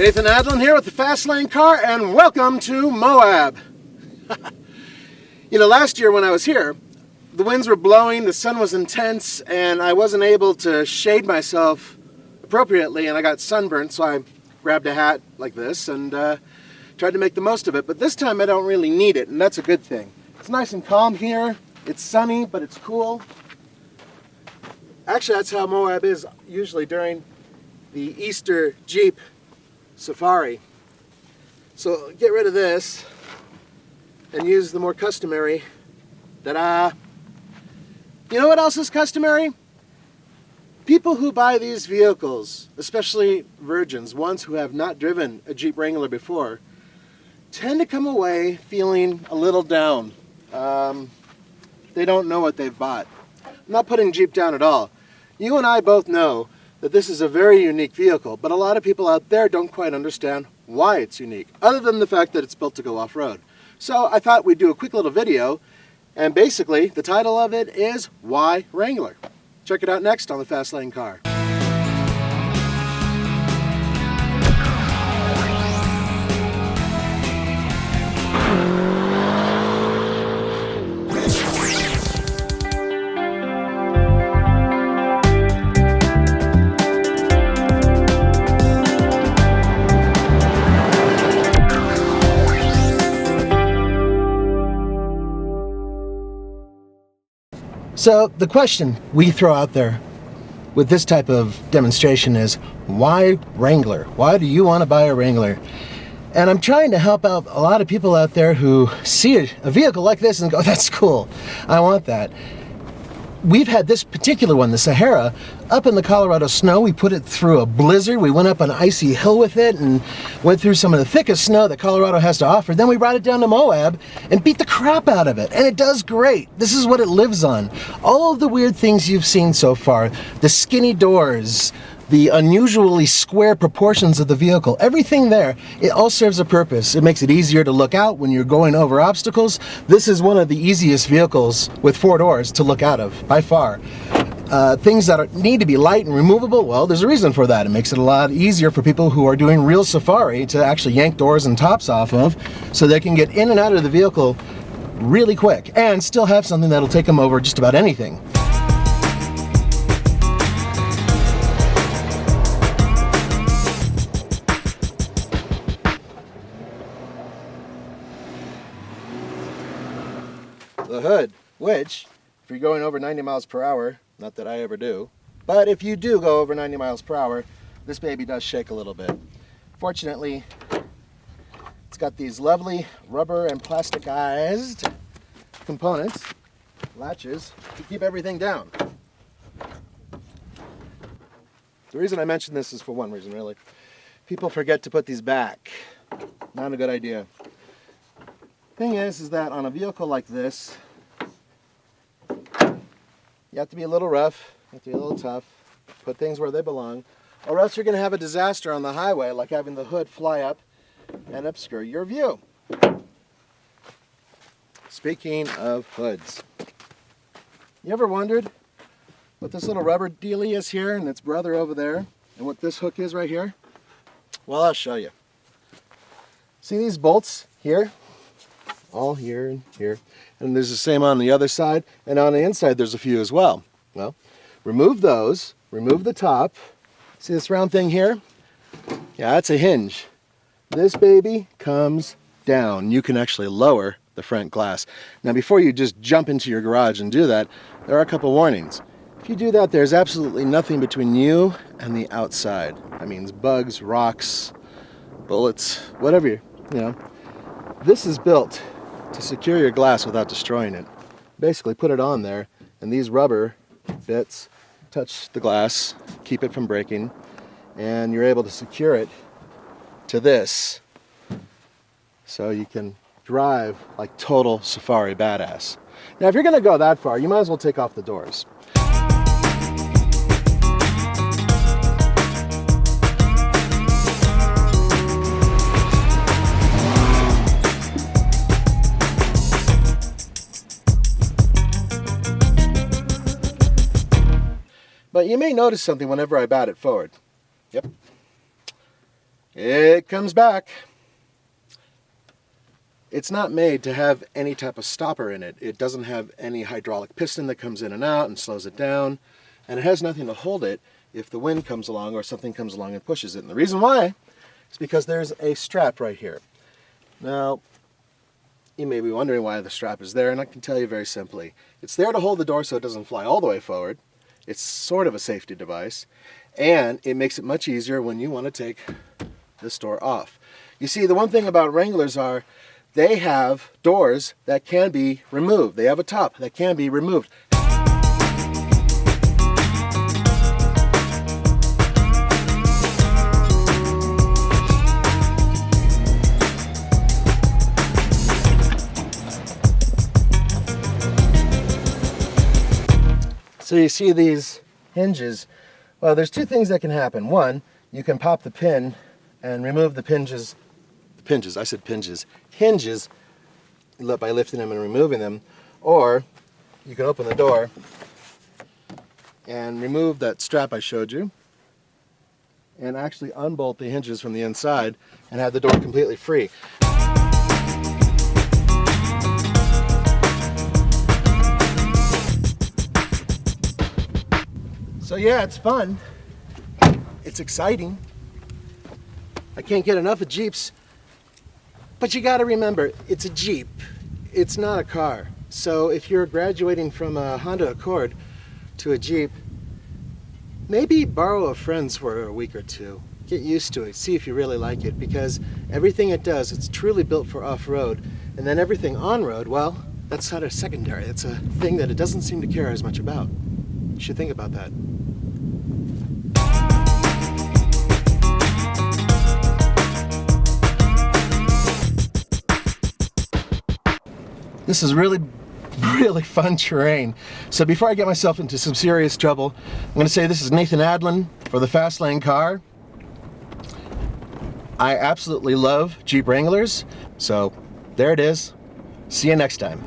Nathan Adlin here with the Fast Lane Car, and welcome to Moab. You know, last year when I was here, the winds were blowing, the sun was intense, and I wasn't able to shade myself appropriately, and I got sunburned, so I grabbed a hat like this and tried to make the most of it. But this time I don't really need it, and that's a good thing. It's nice and calm here. It's sunny, but it's cool. Actually, that's how Moab is usually during the Easter Jeep Safari. So get rid of this and use the more customary. Ta-da! You know what else is customary? People who buy these vehicles, especially virgins, ones who have not driven a Jeep Wrangler before, tend to come away feeling a little down. They don't know what they've bought. I'm not putting Jeep down at all. You and I both know that this is a very unique vehicle, but a lot of people out there don't quite understand why it's unique, other than the fact that it's built to go off-road. So I thought we'd do a quick little video, and basically the title of it is Why Wrangler? Check it out next on the Fast Lane Car. So the question we throw out there with this type of demonstration is, why Wrangler? Why do you want to buy a Wrangler? And I'm trying to help out a lot of people out there who see a vehicle like this and go, that's cool, I want that. We've had this particular one, the Sahara, up in the Colorado snow. We put it through a blizzard. We went up an icy hill with it and went through some of the thickest snow that Colorado has to offer. Then we brought it down to Moab and beat the crap out of it. And it does great. This is what it lives on. All of the weird things you've seen so far, the skinny doors, the unusually square proportions of the vehicle, everything there, it all serves a purpose. It makes it easier to look out when you're going over obstacles. This is one of the easiest vehicles with 4 doors to look out of, by far. Things that need to be light and removable, well, there's a reason for that. It makes it a lot easier for people who are doing real safari to actually yank doors and tops off of, so they can get in and out of the vehicle really quick and still have something that'll take them over just about anything. The hood, which, if you're going over 90 miles per hour, not that I ever do, but if you do go over 90 miles per hour, this baby does shake a little bit. Fortunately, it's got these lovely rubber and plasticized components, latches, to keep everything down. The reason I mention this is for one reason, really. People forget to put these back. Not a good idea. Thing is that on a vehicle like this, you have to be a little rough, you have to be a little tough, put things where they belong, or else you're going to have a disaster on the highway, like having the hood fly up and obscure your view. Speaking of hoods, you ever wondered what this little rubber dealie is here and its brother over there, and what this hook is right here? Well, I'll show you. See these bolts here? All here and here, and there's the same on the other side, and on the inside there's a few as well. Well, remove those, remove the top. See this round thing here? Yeah, that's a hinge. This baby comes down. You can actually lower the front glass. Now, before you just jump into your garage and do that, there are a couple warnings. If you do that, there's absolutely nothing between you and the outside. That means bugs, rocks, bullets, whatever you know. This is built to secure your glass without destroying it. Basically put it on there, and these rubber bits touch the glass, keep it from breaking, and you're able to secure it to this so you can drive like total safari badass. Now, if you're going to go that far, you might as well take off the doors. But you may notice something whenever I bat it forward. Yep. It comes back. It's not made to have any type of stopper in it. It doesn't have any hydraulic piston that comes in and out and slows it down. And it has nothing to hold it if the wind comes along or something comes along and pushes it. And the reason why is because there's a strap right here. Now, you may be wondering why the strap is there, and I can tell you very simply. It's there to hold the door so it doesn't fly all the way forward. It's sort of a safety device, and it makes it much easier when you want to take this door off. You see, the one thing about Wranglers are they have doors that can be removed. They have a top that can be removed. So you see these hinges. Well, there's two things that can happen. One, you can pop the pin and remove the hinges by lifting them and removing them. Or you can open the door and remove that strap I showed you and actually unbolt the hinges from the inside and have the door completely free. So yeah, it's fun. It's exciting. I can't get enough of Jeeps. But you gotta remember, it's a Jeep. It's not a car. So if you're graduating from a Honda Accord to a Jeep, maybe borrow a friend's for a week or two. Get used to it, see if you really like it, because everything it does, it's truly built for off-road. And then everything on-road, well, that's sort of secondary. It's a thing that it doesn't seem to care as much about. You should think about that. This is really fun terrain. So before I get myself into some serious trouble, I'm going to say this is Nathan Adlin for the Fast Lane Car. I absolutely love Jeep Wranglers. So there it is. See you next time.